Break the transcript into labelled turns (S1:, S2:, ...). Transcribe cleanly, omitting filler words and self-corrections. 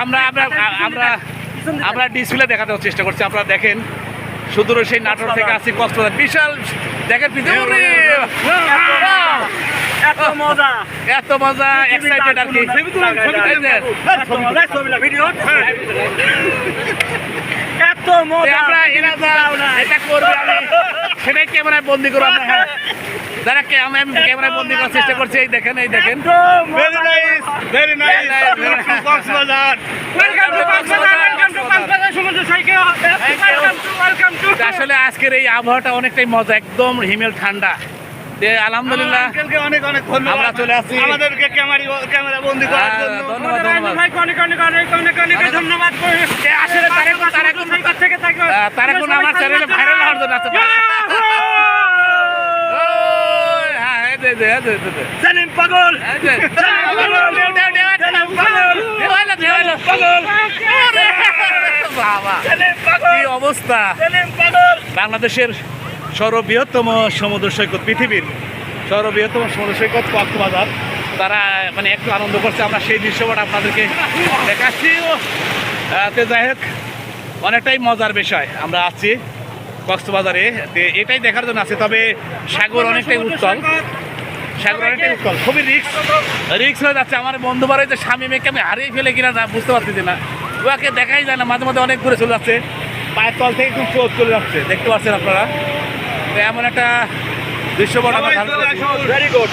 S1: আমরা আমরা আমরা আমরা ডিসপ্লে দেখাতে চেষ্টা করছি। আপনারা দেখেন সুদূর সেই নাটোর থেকে আসি কক্সবাজার, বিশাল দেখেন পৃথিবী
S2: এত মজা
S1: এত মজা এক্সাইটেড আর কি।
S2: এত মজা
S1: আমরা এরা এটা করবে আমি সেটাই ক্যামেরায় বন্দি করবো। হ্যাঁ যারা আমি ক্যামেরায় বন্দি করার চেষ্টা করছি। এই দেখেন এই দেখেন
S3: Very nice. Welcome to Coxbazar.
S2: Welcome to Cox's Bazar, welcome to Cox's Bazar সমুদ্র সৈকত, ওয়েলকাম টু
S1: আসলে আজকের এই আবহাওয়াটা অনেকটাই মজা, একদম হিমেল ঠান্ডা। আলহামদুলিল্লাহ
S3: আঙ্কেলকে অনেক অনেক ধন্যবাদ।
S1: আমরা চলে আসছি
S3: আমাদেরকে ক্যামেরা বন্দি করার জন্য।
S1: ধন্যবাদ ধন্যবাদ।
S2: ভাই অনেক অনেক অনেক অনেক অনেক ধন্যবাদ।
S1: আসলে তারা কোন আমার চ্যানেলে ভাইরাল হওয়ার জন্য আছে।
S2: সেলিম পাগল,
S1: কি অবস্থা! বাংলাদেশের সর্ববৃহত্তম সমুদ্র সৈকত, পৃথিবীর সর্ববৃহত্তম সমুদ্র সৈকত কক্সবাজার, তারা মানে একটু আনন্দ করছে। আমরা সেই দৃশ্যটা আপনাদেরকে দেখাচ্ছি। তো যাই হোক, অনেকটাই মজার বিষয়। আমরা আসছি কক্সবাজারে, এটাই দেখার জন্য আছে। তবে সাগর অনেকটাই উত্তল, সাগর অনেকটাই উত্তল, খুবই রিক্স হয়ে যাচ্ছে। আমার বন্ধু বাড়ি যে স্বামী মেয়েকে আমি হারিয়ে ফেলে কিনা বুঝতে পারতেছি না, ওকে দেখাই যায় না, মাঝে মাঝে অনেক দূরে চলে যাচ্ছে, পায়ের তল থেকে খুব স্রোত চলে যাচ্ছে, দেখতে পাচ্ছেন আপনারা। তো এমন একটা দৃশ্যপট আমরা ধারণ করছি।
S3: Very good.